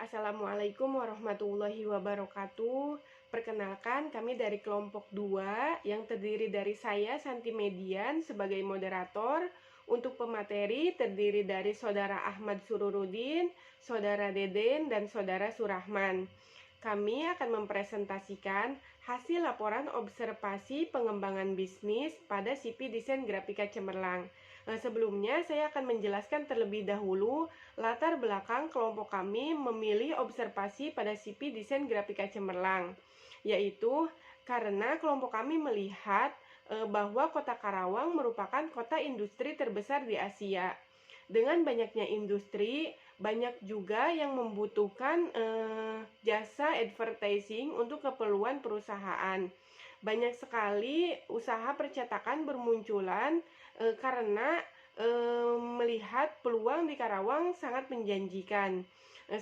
Assalamualaikum warahmatullahi wabarakatuh. Perkenalkan, kami dari kelompok 2 yang terdiri dari saya, Santi Median, sebagai moderator. Untuk pemateri terdiri dari Saudara Ahmad Sururudin, Saudara Deden, dan Saudara Surahman. Kami akan mempresentasikan hasil laporan observasi pengembangan bisnis pada CV Desain Grafika Cemerlang. Sebelumnya, saya akan menjelaskan terlebih dahulu latar belakang kelompok kami memilih observasi pada CV Desain Grafika Cemerlang, yaitu karena kelompok kami melihat bahwa Kota Karawang merupakan kota industri terbesar di Asia. Dengan banyaknya industri, banyak juga yang membutuhkan jasa advertising untuk keperluan perusahaan. Banyak sekali usaha percetakan bermunculan karena melihat peluang di Karawang sangat menjanjikan.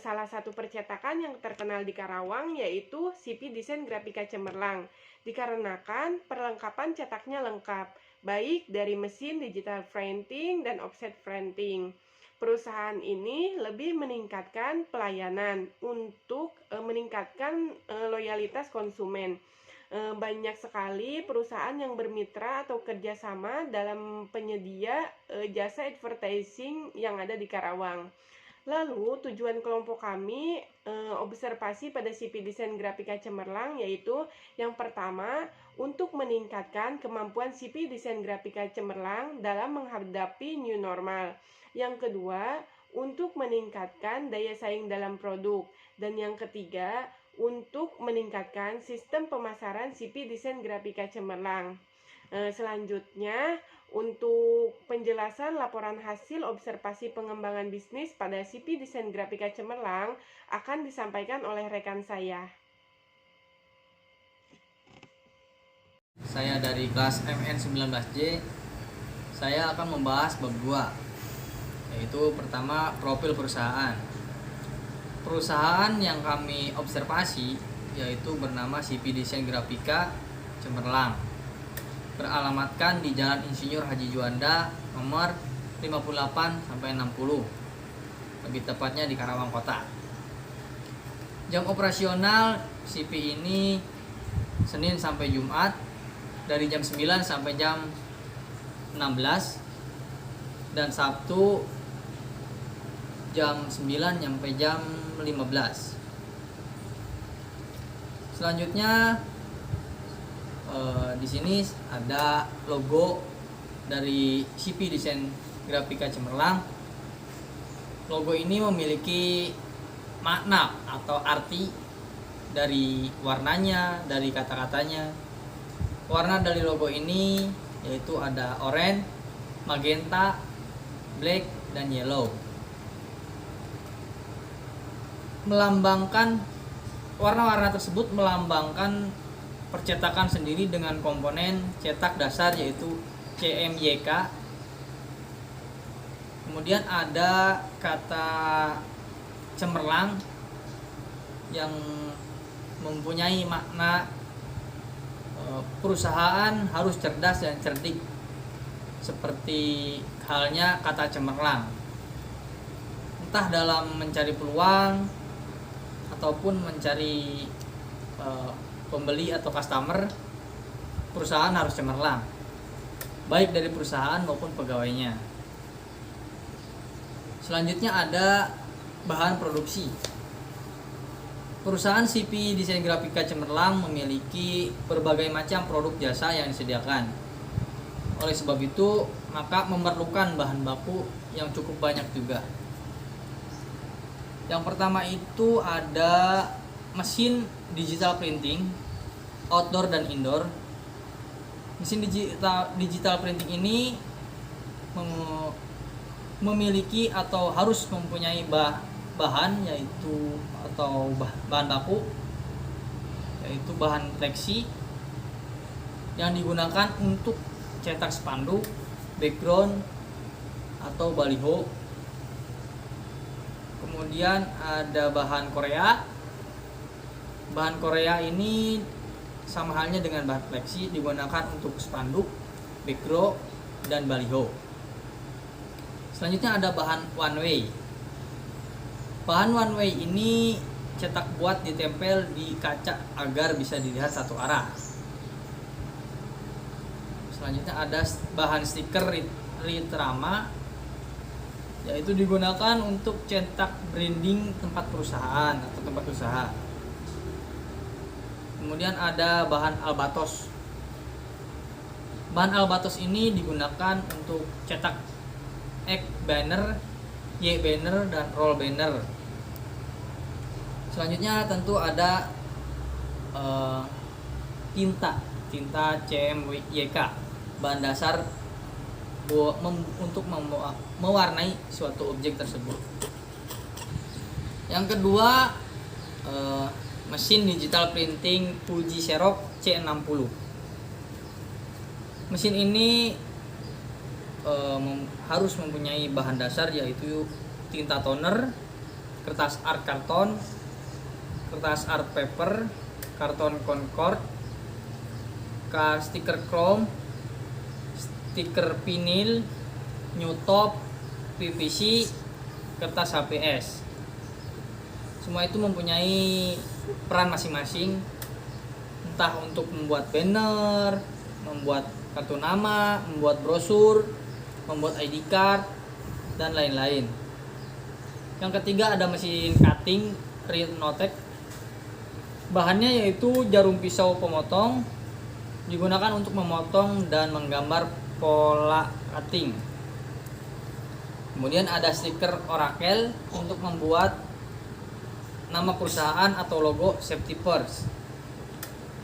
Salah satu percetakan yang terkenal di Karawang yaitu CV Desain Grafika Cemerlang, dikarenakan perlengkapan cetaknya lengkap, baik dari mesin digital printing dan offset printing. Perusahaan ini lebih meningkatkan pelayanan untuk meningkatkan loyalitas konsumen. Banyak sekali perusahaan yang bermitra atau kerjasama dalam penyedia jasa advertising yang ada di Karawang. Lalu tujuan kelompok kami observasi pada CV Desain Grafika Cemerlang yaitu yang pertama, untuk meningkatkan kemampuan CV Desain Grafika Cemerlang dalam menghadapi new normal. Yang kedua, untuk meningkatkan daya saing dalam produk. Dan yang ketiga, untuk meningkatkan sistem pemasaran CV Desain Grafika Cemerlang. Selanjutnya, untuk penjelasan laporan hasil observasi pengembangan bisnis pada CV Desain Grafika Cemerlang akan disampaikan oleh rekan saya. Saya dari kelas MN19J. Saya akan membahas bab 2, yaitu pertama profil perusahaan. Perusahaan yang kami observasi yaitu bernama CV Desain Grafika Cemerlang, beralamatkan di Jalan Insinyur Haji Juanda nomor 58-60, lebih tepatnya di Karawang Kota. Jam operasional CV ini Senin sampai Jumat dari jam 9 sampai jam 16, dan Sabtu jam 9 sampai jam 15. Selanjutnya di sini ada logo dari CV Desain Grafika Cemerlang. Logo ini memiliki makna atau arti dari warnanya, dari kata-katanya. Warna dari logo ini yaitu ada oranye, magenta, black, dan yellow. Warna-warna tersebut melambangkan percetakan sendiri dengan komponen cetak dasar yaitu CMYK. Kemudian ada kata cemerlang yang mempunyai makna perusahaan harus cerdas dan cerdik, seperti halnya kata cemerlang, entah dalam mencari peluang ataupun mencari pembeli atau customer. Perusahaan harus cemerlang, baik dari perusahaan maupun pegawainya. Selanjutnya ada bahan produksi. Perusahaan CV Desain Grafika Cemerlang memiliki berbagai macam produk jasa yang disediakan. Oleh sebab itu, maka memerlukan bahan baku yang cukup banyak juga. Yang pertama itu ada mesin digital printing, outdoor dan indoor. Mesin digital printing ini memiliki atau harus mempunyai bahan yaitu atau bahan baku yaitu bahan fleksi yang digunakan untuk cetak spanduk, background atau baliho. Kemudian ada bahan Korea. Bahan Korea ini sama halnya dengan bahan fleksi, digunakan untuk spanduk, background, dan baliho. Selanjutnya ada bahan one way. Bahan one way ini cetak buat ditempel di kaca agar bisa dilihat satu arah. Selanjutnya ada bahan stiker Ritrama, yaitu digunakan untuk cetak branding tempat perusahaan atau tempat usaha. Kemudian ada bahan Albatos. Bahan Albatos ini digunakan untuk cetak X banner, Y banner, dan roll banner. Selanjutnya tentu ada tinta CMYK, bahan dasar untuk mewarnai suatu objek tersebut. Yang kedua, mesin digital printing Fuji Xerox C60. Mesin ini harus mempunyai bahan dasar, yaitu tinta toner, kertas art karton, kertas art paper, karton Concord, stiker chrome, stiker vinil, new top, PVC, kertas HPS. Semua itu mempunyai peran masing-masing, entah untuk membuat banner, membuat kartu nama, membuat brosur, membuat ID card, dan lain-lain. Yang ketiga ada mesin cutting Rhinotek. Bahannya yaitu jarum pisau pemotong, digunakan untuk memotong dan menggambar pola cutting. Kemudian ada stiker Oracle untuk membuat nama perusahaan atau logo safety first.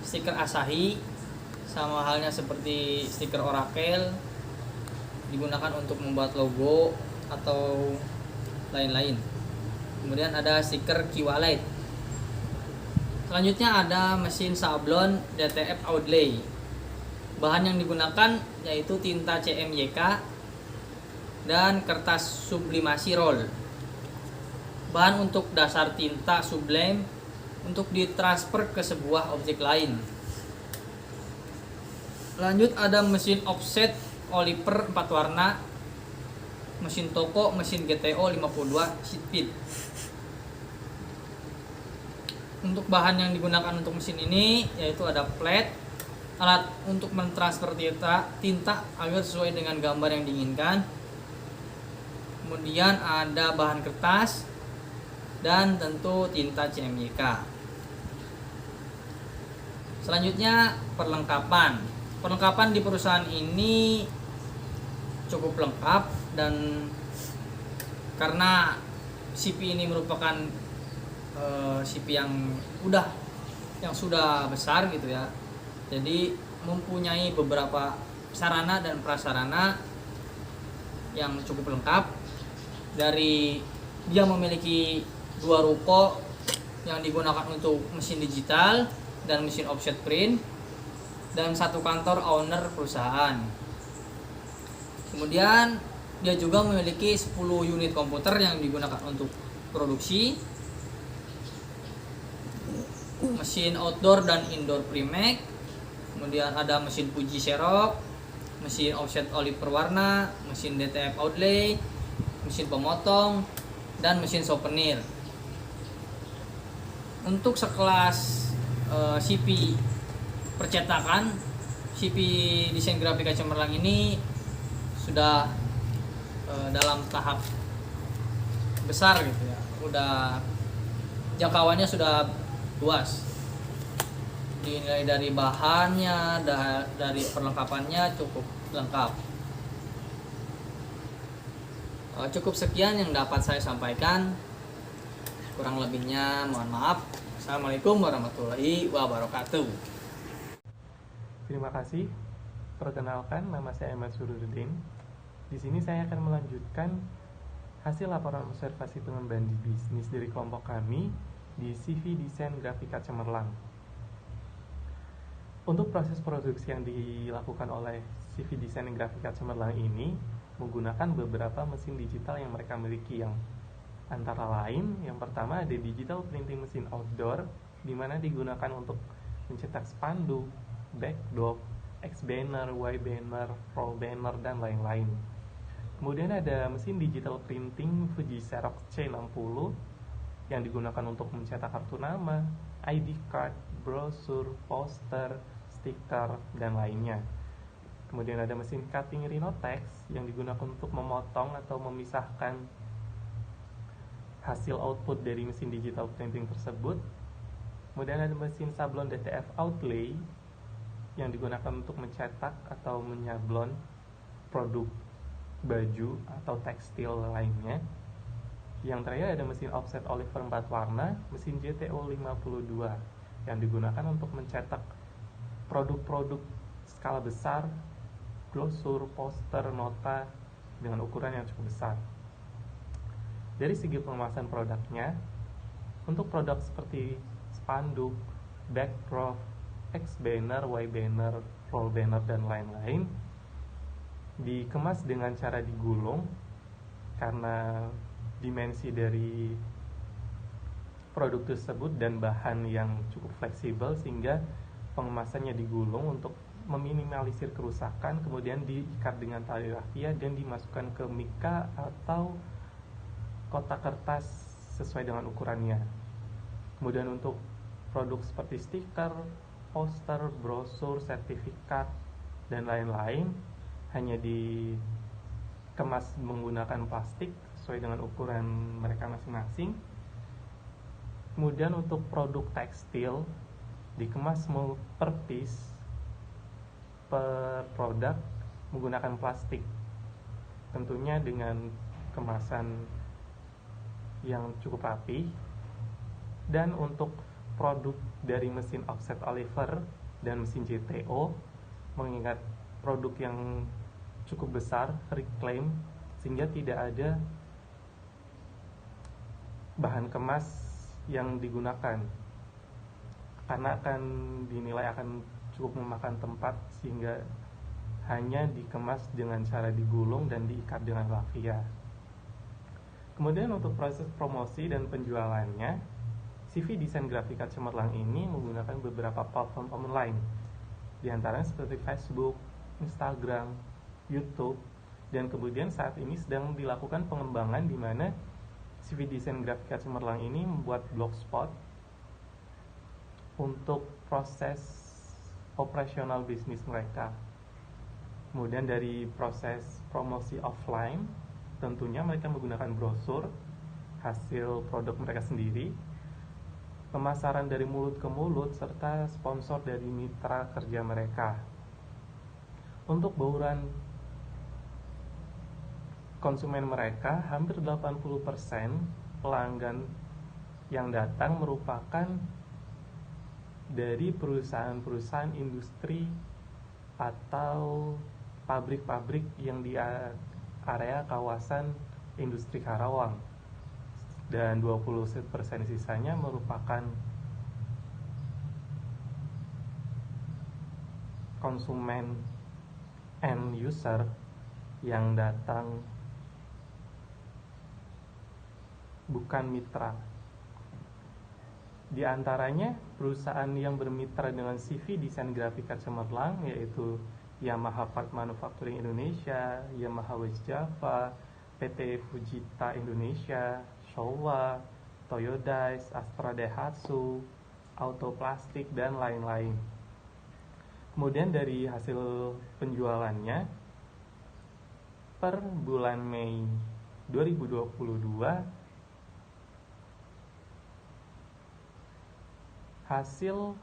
Stiker Asahi sama halnya seperti stiker Oracle, digunakan untuk membuat logo atau lain-lain. Kemudian ada stiker Q-Wallet. Selanjutnya ada mesin sablon DTF Outlay. Bahan yang digunakan yaitu tinta CMYK dan kertas sublimasi roll. Bahan untuk dasar tinta sublime untuk ditransfer ke sebuah objek lain. Lanjut ada mesin offset Oliver 4 warna, mesin toko, mesin GTO 52 speed. Untuk bahan yang digunakan untuk mesin ini yaitu ada plat, alat untuk mentransfer tinta agar sesuai dengan gambar yang diinginkan. Kemudian ada bahan kertas dan tentu tinta CMYK. Selanjutnya perlengkapan. Perlengkapan di perusahaan ini cukup lengkap, dan karena CP ini merupakan CP yang sudah besar gitu ya. Jadi mempunyai beberapa sarana dan prasarana yang cukup lengkap. Dari dia memiliki 2 ruko yang digunakan untuk mesin digital dan mesin offset print, dan 1 kantor owner perusahaan. Kemudian dia juga memiliki 10 unit komputer yang digunakan untuk produksi, mesin outdoor dan indoor Primac. Kemudian ada mesin Fuji Xerox, mesin offset Oliver warna, mesin DTF Outlay, mesin pemotong, dan mesin souvenir. Untuk sekelas CP percetakan, CP desain grafika cemerlang ini sudah dalam tahap besar gitu ya. Udah jangkauannya sudah luas. Dinilai dari bahannya, dari perlengkapannya cukup lengkap. Cukup sekian yang dapat saya sampaikan. Kurang lebihnya mohon maaf. Assalamualaikum warahmatullahi wabarakatuh. Terima kasih. Perkenalkan, nama saya Ahmad Surudin. Di sini saya akan melanjutkan hasil laporan observasi pengembangan bisnis dari kelompok kami di CV Desain Grafika Cemerlang. Untuk proses produksi yang dilakukan oleh CV Desain Grafika Cemerlang ini menggunakan beberapa mesin digital yang mereka miliki, yang antara lain yang pertama ada digital printing mesin outdoor, di mana digunakan untuk mencetak spanduk, backdrop, X banner, Y banner, roll banner, dan lain-lain. Kemudian ada mesin digital printing Fuji Xerox C60, yang digunakan untuk mencetak kartu nama, ID card, brosur, poster, stiker, dan lainnya. Kemudian ada mesin cutting Rhinotex yang digunakan untuk memotong atau memisahkan hasil output dari mesin digital printing tersebut. Kemudian ada mesin sablon DTF Outlay yang digunakan untuk mencetak atau menyablon produk baju atau tekstil lainnya. Yang terakhir ada mesin offset Oliver 4 warna, mesin JTO 52 yang digunakan untuk mencetak produk-produk skala besar, brosur, poster, nota dengan ukuran yang cukup besar. Dari segi pengemasan produknya, untuk produk seperti spanduk, backdrop, X banner, Y banner, roll banner, dan lain-lain dikemas dengan cara digulung karena dimensi dari produk tersebut dan bahan yang cukup fleksibel, sehingga pengemasannya digulung untuk meminimalisir kerusakan, kemudian diikat dengan tali rafia dan dimasukkan ke mika atau kotak kertas sesuai dengan ukurannya. Kemudian untuk produk seperti stiker, poster, brosur, sertifikat, dan lain-lain hanya dikemas menggunakan plastik sesuai dengan ukuran mereka masing-masing. Kemudian untuk produk tekstil dikemas per piece, per produk menggunakan plastik, tentunya dengan kemasan yang cukup rapi. Dan untuk produk dari mesin offset Oliver dan mesin JTO, mengingat produk yang cukup besar, reclaim, sehingga tidak ada bahan kemas yang digunakan karena akan dinilai akan cukup memakan tempat, sehingga hanya dikemas dengan cara digulung dan diikat dengan rafia. Kemudian untuk proses promosi dan penjualannya, CV Desain Grafika Cemerlang ini menggunakan beberapa platform online, di antaranya seperti Facebook, Instagram, YouTube, dan kemudian saat ini sedang dilakukan pengembangan di mana CV Desain Grafika Cemerlang ini membuat blogspot untuk proses operasional bisnis mereka. Kemudian dari proses promosi offline, tentunya mereka menggunakan brosur hasil produk mereka sendiri, pemasaran dari mulut ke mulut, serta sponsor dari mitra kerja mereka. Untuk bauran konsumen mereka, hampir 80% pelanggan yang datang merupakan dari perusahaan-perusahaan industri atau pabrik-pabrik yang di area kawasan industri Karawang, dan 20% sisanya merupakan konsumen end user yang datang bukan mitra. Di antaranya perusahaan yang bermitra dengan CV Desain Grafika Cemerlang yaitu Yamaha Part Manufacturing Indonesia, Yamaha West Java, PT Fujita Indonesia, Showa, Toyodice, Astra Daihatsu, Autoplastik, dan lain-lain. Kemudian dari hasil penjualannya, per bulan Mei 2022, hasil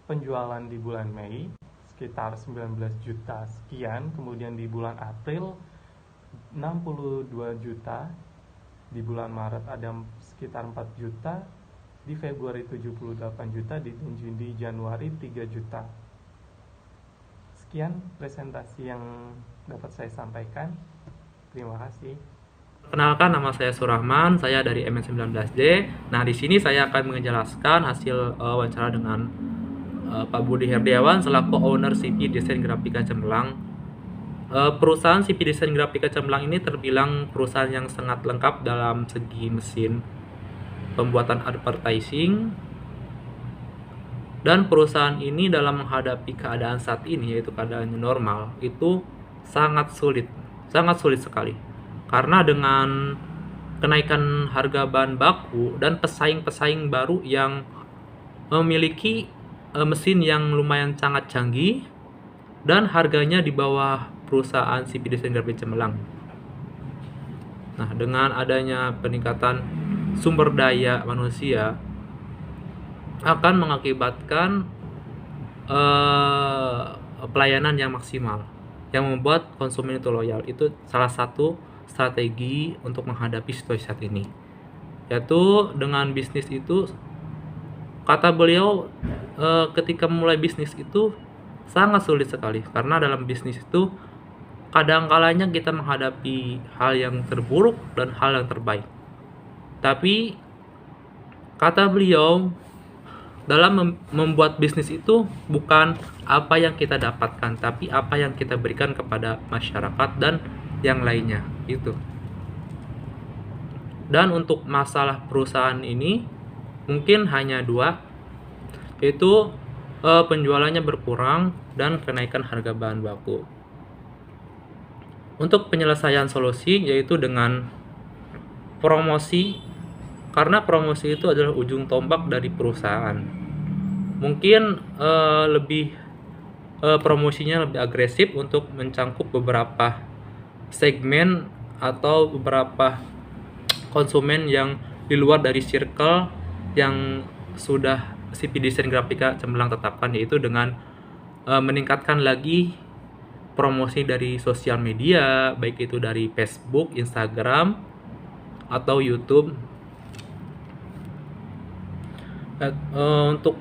penjualan di bulan Mei sekitar 19 juta sekian, kemudian di bulan April 62 juta, di bulan Maret ada sekitar 4 juta, di Februari 78 juta, di Januari 3 juta. Sekian presentasi yang dapat saya sampaikan. Terima kasih. Perkenalkan, nama saya Surahman, saya dari MN19D. Nah, di sini saya akan menjelaskan hasil wawancara dengan Pak Budi Herdiawan selaku owner CV Desain Grafika Cemerlang. Perusahaan CV Desain Grafika Cemerlang ini terbilang perusahaan yang sangat lengkap dalam segi mesin pembuatan advertising, dan perusahaan ini dalam menghadapi keadaan saat ini, yaitu keadaan new normal, itu sangat sulit sekali. Karena dengan kenaikan harga bahan baku dan pesaing-pesaing baru yang memiliki mesin yang lumayan sangat canggih dan harganya di bawah perusahaan CP Desain Grafik Cemerlang. Nah, dengan adanya peningkatan sumber daya manusia akan mengakibatkan pelayanan yang maksimal yang membuat konsumen itu loyal. Itu salah satu strategi untuk menghadapi situasi saat ini, yaitu dengan bisnis itu, kata beliau, ketika mulai bisnis itu sangat sulit sekali, karena dalam bisnis itu kadang-kalanya kita menghadapi hal yang terburuk dan hal yang terbaik. Tapi kata beliau, dalam membuat bisnis itu bukan apa yang kita dapatkan, tapi apa yang kita berikan kepada masyarakat dan yang lainnya itu. Dan untuk masalah perusahaan ini mungkin hanya dua, yaitu penjualannya berkurang dan kenaikan harga bahan baku. Untuk penyelesaian solusi yaitu dengan promosi, karena promosi itu adalah ujung tombak dari perusahaan. Mungkin promosinya lebih agresif untuk mencangkup beberapa segmen atau beberapa konsumen yang di luar dari circle yang sudah CP Desain Grafika Cemerlang tetapkan, yaitu dengan meningkatkan lagi promosi dari sosial media, baik itu dari Facebook, Instagram, atau YouTube. Untuk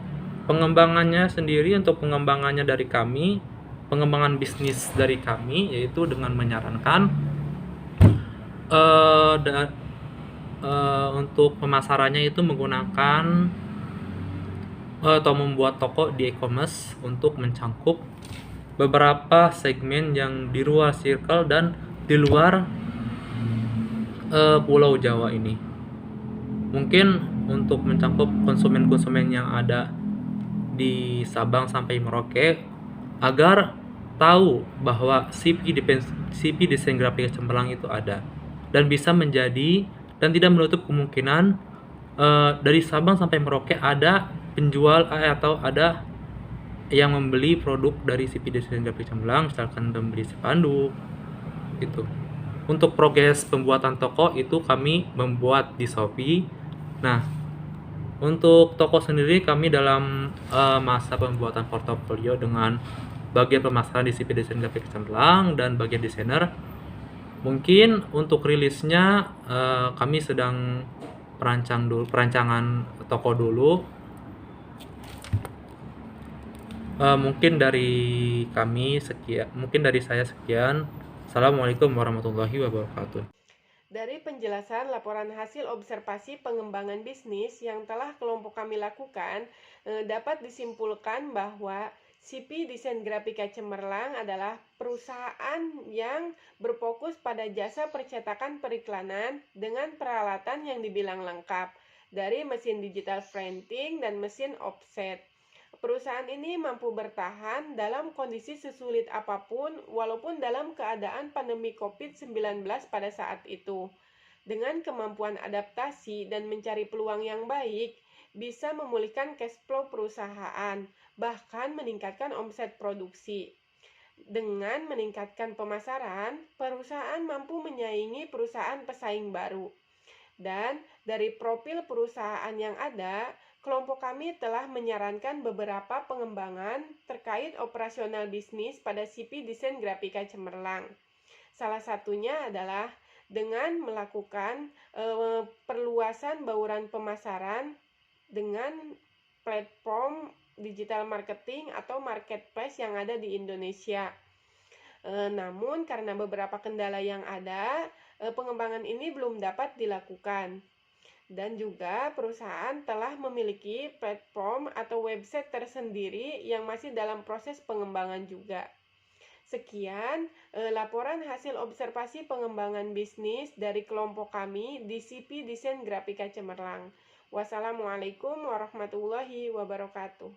pengembangannya sendiri, untuk pengembangannya dari kami, pengembangan bisnis dari kami, yaitu dengan menyarankan untuk pemasarannya itu menggunakan atau membuat toko di e-commerce untuk mencangkup beberapa segmen yang di luar circle dan di luar Pulau Jawa ini. Mungkin untuk mencakup konsumen-konsumen yang ada di Sabang sampai Merauke, agar tahu bahwa CP Desain Grafika Cemerlang itu ada dan bisa menjadi, dan tidak menutup kemungkinan dari Sabang sampai Merauke ada penjual atau ada yang membeli produk dari CP Desain Grafika Cemerlang, misalkan membeli spanduk gitu. Untuk progres pembuatan toko itu kami membuat di Shopee. Nah, untuk toko sendiri kami dalam masa pembuatan portofolio dengan bagian pemasaran di CP Desain Grafika Cemerlang dan bagian desainer. Mungkin untuk rilisnya kami sedang perancangan toko dulu. Mungkin dari kami sekian, mungkin dari saya sekian. Assalamualaikum warahmatullahi wabarakatuh. Dari penjelasan laporan hasil observasi pengembangan bisnis yang telah kelompok kami lakukan, dapat disimpulkan bahwa CP Desain Grafika Cemerlang adalah perusahaan yang berfokus pada jasa percetakan periklanan dengan peralatan yang dibilang lengkap, dari mesin digital printing dan mesin offset. Perusahaan ini mampu bertahan dalam kondisi sesulit apapun walaupun dalam keadaan pandemi COVID-19 pada saat itu. Dengan kemampuan adaptasi dan mencari peluang yang baik, bisa memulihkan cash flow perusahaan, bahkan meningkatkan omset produksi. Dengan meningkatkan pemasaran, perusahaan mampu menyaingi perusahaan pesaing baru. Dan dari profil perusahaan yang ada, kelompok kami telah menyarankan beberapa pengembangan terkait operasional bisnis pada CP Desain Grafika Cemerlang. Salah satunya adalah dengan melakukan perluasan bauran pemasaran dengan platform digital marketing atau marketplace yang ada di Indonesia. Namun karena beberapa kendala yang ada, pengembangan ini belum dapat dilakukan. Dan juga perusahaan telah memiliki platform atau website tersendiri yang masih dalam proses pengembangan juga. Sekian laporan hasil observasi pengembangan bisnis dari kelompok kami di CP Desain Grafika Cemerlang. Wassalamualaikum warahmatullahi wabarakatuh.